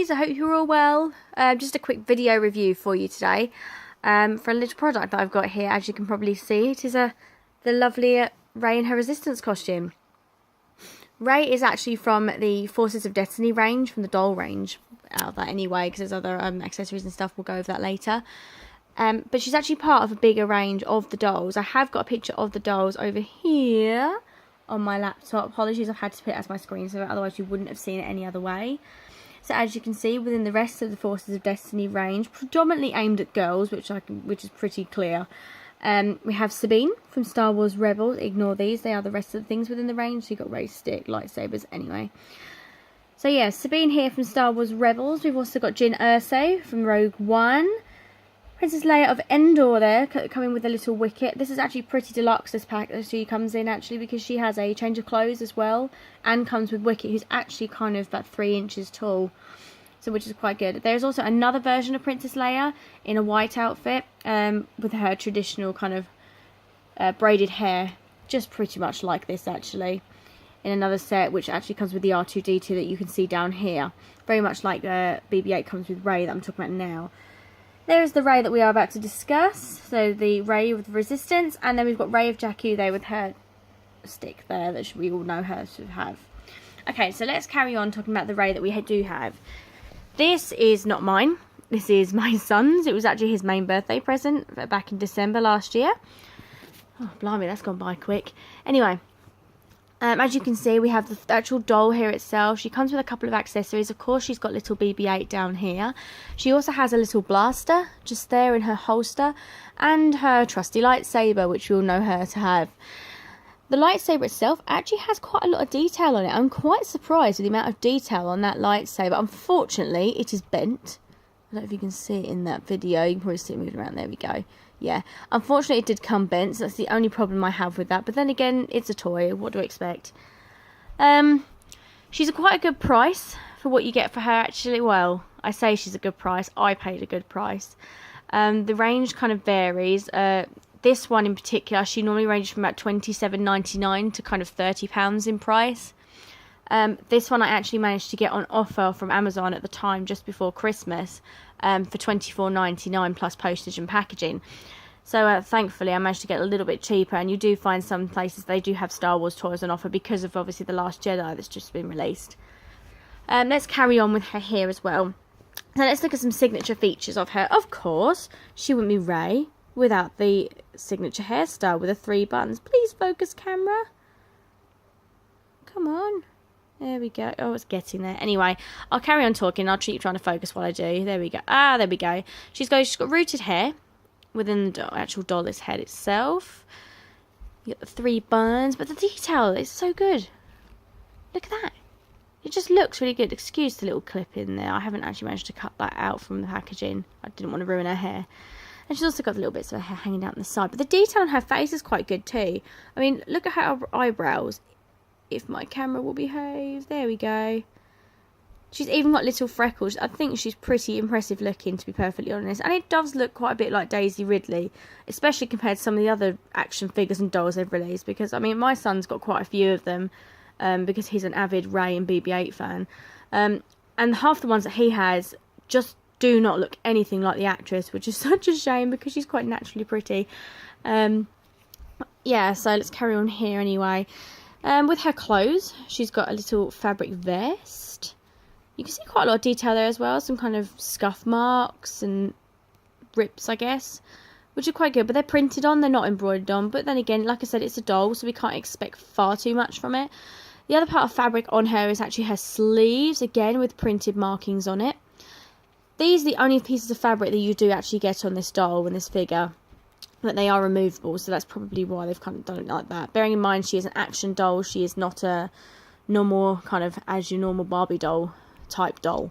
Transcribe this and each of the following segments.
guys, I hope you're all well. Just a quick video review for you today for a little product that I've got here. As you can probably see, it is the lovely Rey in her Resistance costume. Rey is actually from the Forces of Destiny range, from the doll range, out of that anyway, because there's other accessories and stuff. We'll go over that later. But she's actually part of a bigger range of the dolls. I have got a picture of the dolls over here on my laptop. Apologies, I've had to put it as my screen, so otherwise you wouldn't have seen it any other way. So as you can see, within the rest of the Forces of Destiny range, predominantly aimed at girls, which is pretty clear. We have Sabine from Star Wars Rebels. Ignore these; they are the rest of the things within the range. So you've got Rey's stick, lightsabers, anyway. So yeah, Sabine here from Star Wars Rebels. We've also got Jyn Erso from Rogue One. Princess Leia of Endor there, coming with a little wicket. This is actually pretty deluxe, this pack that she comes in, actually, because she has a change of clothes as well, and comes with Wicket, who's actually kind of about 3 inches tall, so which is quite good. There's also another version of Princess Leia in a white outfit, with her traditional kind of braided hair, just pretty much like this, actually, in another set, which actually comes with the R2-D2 that you can see down here. Very much like BB-8 comes with Rey that I'm talking about now. There's the Rey that we are about to discuss. So the Rey with Resistance, and then we've got Rey of Jakku there with her stick there that we all know her to have. Okay, so let's carry on talking about the Rey that we do have. This is not mine. This is my son's. It was actually his main birthday present back in December last year. Oh, blimey, that's gone by quick. Anyway. As you can see, we have the actual doll here itself. She comes with a couple of accessories. Of course, she's got little BB-8 down here. She also has a little blaster just there in her holster, and her trusty lightsaber, which we all know her to have. The lightsaber itself actually has quite a lot of detail on it. I'm quite surprised with the amount of detail on that lightsaber. Unfortunately, it is bent. I don't know if you can see it in that video. You can probably see it moving around. There we go. Yeah, unfortunately it did come bent, so that's the only problem I have with that. But then again, it's a toy. What do I expect? She's quite a good price for what you get for her, actually. Well, I say she's a good price. I paid a good price. The range kind of varies. This one in particular, she normally ranges from about £27.99 to kind of £30 in price. This one I actually managed to get on offer from Amazon at the time, just before Christmas, for £24.99 plus postage and packaging. So thankfully I managed to get a little bit cheaper, and you do find some places they do have Star Wars toys on offer because of obviously The Last Jedi that's just been released. Let's carry on with her here as well. So let's look at some signature features of her. Of course, she wouldn't be Rey without the signature hairstyle with the 3 buttons. Please focus, camera. Come on. There we go. Oh, it's getting there. Anyway, I'll carry on talking. I'll keep trying to focus while I do. There we go. Ah, there we go. She's got rooted hair within the actual doll's head itself. You got the 3 buns, but the detail is so good. Look at that. It just looks really good. Excuse the little clip in there. I haven't actually managed to cut that out from the packaging. I didn't want to ruin her hair. And she's also got the little bits of her hair hanging out on the side. But the detail on her face is quite good too. I mean, look at her eyebrows. If my camera will behave. There we go. She's even got little freckles. I think she's pretty impressive looking, to be perfectly honest. And it does look quite a bit like Daisy Ridley, especially compared to some of the other action figures and dolls they've released. Because, I mean, my son's got quite a few of them, because he's an avid Rey and BB-8 fan. And half the ones that he has just do not look anything like the actress, which is such a shame because she's quite naturally pretty. Yeah, so let's carry on here anyway. With her clothes, she's got a little fabric vest. You can see quite a lot of detail there as well. Some kind of scuff marks and rips, I guess, which are quite good. But they're printed on, they're not embroidered on. But then again, like I said, it's a doll, so we can't expect far too much from it. The other part of fabric on her is actually her sleeves, again with printed markings on it. These are the only pieces of fabric that you do actually get on this doll and this figure. But they are removable, so that's probably why they've kind of done it like that. Bearing in mind she is an action doll, she is not a normal kind of as your normal Barbie doll type doll.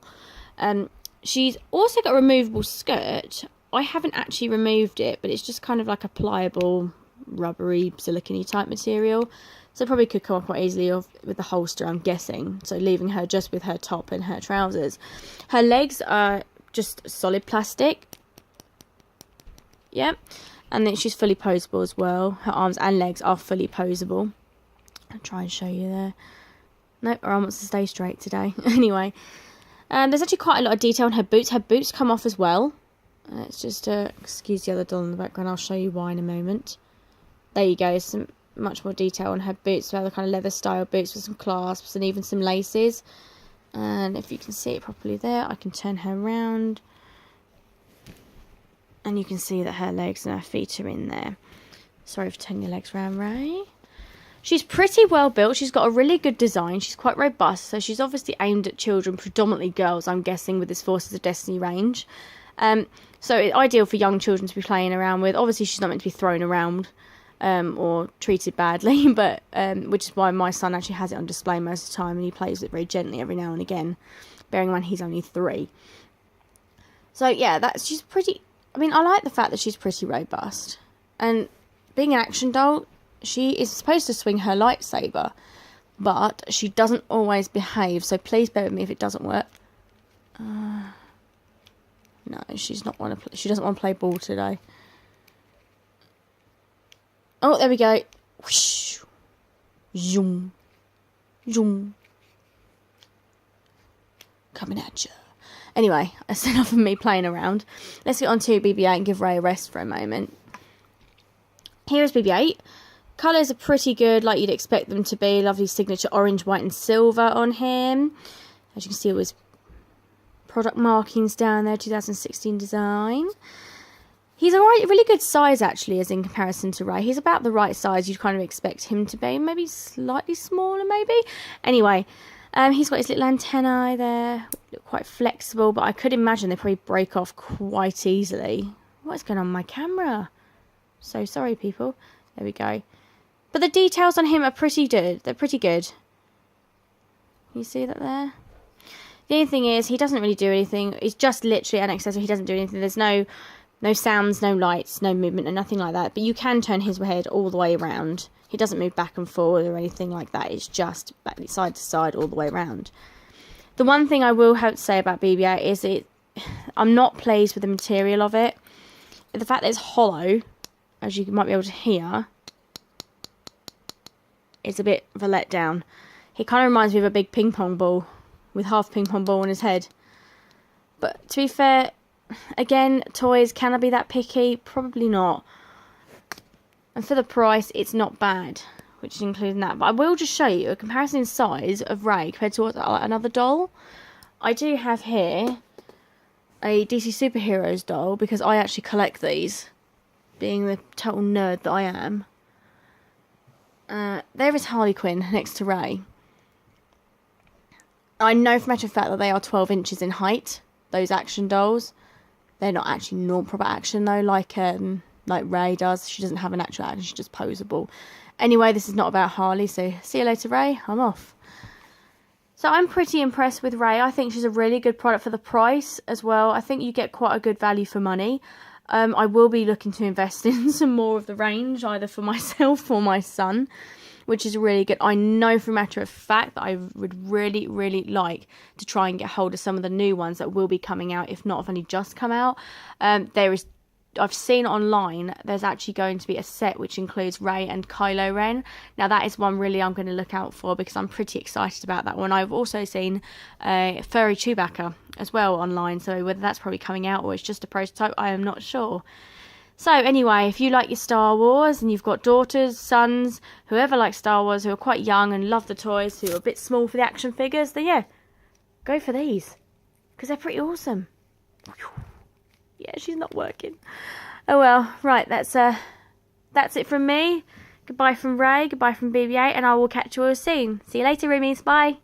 She's also got a removable skirt. I haven't actually removed it, but it's just kind of like a pliable, rubbery, silicone type material. So it probably could come off quite easily with the holster, I'm guessing. So leaving her just with her top and her trousers. Her legs are just solid plastic. Yep. And then she's fully posable as well. Her arms and legs are fully posable. I'll try and show you there. Nope, her arm wants to stay straight today. Anyway, There's actually quite a lot of detail on her boots. Her boots come off as well. Let's just excuse the other doll in the background. I'll show you why in a moment. There you go. Some much more detail on her boots. So the kind of leather style boots with some clasps and even some laces. And if you can see it properly there, I can turn her around. And you can see that her legs and her feet are in there. Sorry for turning your legs around, Ray. She's pretty well built. She's got a really good design. She's quite robust. So she's obviously aimed at children, predominantly girls, I'm guessing, with this Forces of Destiny range. So it's ideal for young children to be playing around with. Obviously, she's not meant to be thrown around or treated badly, but which is why my son actually has it on display most of the time, and he plays with it very gently every now and again, bearing in mind he's only 3. So yeah, she's pretty. I mean, I like the fact that she's pretty robust, and being an action doll, she is supposed to swing her lightsaber, but she doesn't always behave. So please bear with me if it doesn't work. No, she doesn't want to play ball today. Oh, there we go. Whoosh. Zoom. Zoom. Coming at you. Anyway, that's enough of me playing around. Let's get on to BB-8 and give Ray a rest for a moment. Here is BB-8. Colours are pretty good, like you'd expect them to be. Lovely signature orange, white and silver on him. As you can see, it was product markings down there, 2016 design. He's a really good size, actually, as in comparison to Ray. He's about the right size you'd kind of expect him to be. Maybe slightly smaller, maybe. Anyway, he's got his little antennae there. Look quite flexible, but I could imagine they probably break off quite easily. What's going on with my camera? So sorry, people. There we go. But the details on him are pretty good. They're pretty good. You see that there? The only thing is, he doesn't really do anything. It's just literally an accessory. He doesn't do anything. There's no sounds, no lights, no movement, and nothing like that. But you can turn his head all the way around. He doesn't move back and forward or anything like that. It's just side to side all the way around. The one thing I will have to say about BB-8 is I'm not pleased with the material of it. The fact that it's hollow, as you might be able to hear, it's a bit of a letdown. He kind of reminds me of a big ping pong ball with half ping pong ball on his head. But to be fair, again, toys, can I be that picky? Probably not. And for the price, it's not bad, which is including that. But I will just show you a comparison in size of Ray compared to another doll. I do have here a DC Superheroes doll because I actually collect these, being the total nerd that I am. There is Harley Quinn next to Ray. I know for a matter of fact that they are 12 inches in height, those action dolls. They're not actually normal proper action though, like Ray does. She doesn't have an actual action, she's just posable. Anyway, this is not about Harley, so see you later, Ray. I'm off. So I'm pretty impressed with Ray. I think she's a really good product for the price as well. I think you get quite a good value for money. I will be looking to invest in some more of the range, either for myself or my son, which is really good. I know for a matter of fact that I would really, really like to try and get hold of some of the new ones that will be coming out, if not have only just come out. I've seen online there's actually going to be a set which includes Ray and Kylo Ren. Now that is one really I'm going to look out for because I'm pretty excited about that one. I've also seen Furry Chewbacca as well online, so whether that's probably coming out or it's just a prototype, I am not sure. So anyway, if you like your Star Wars and you've got daughters, sons, whoever likes Star Wars, who are quite young and love the toys, who are a bit small for the action figures, then yeah, go for these because they're pretty awesome. Yeah, she's not working. Oh well, right, that's it from me. Goodbye from Ray, goodbye from BB-8, and I will catch you all soon. See you later, Roomies. Bye.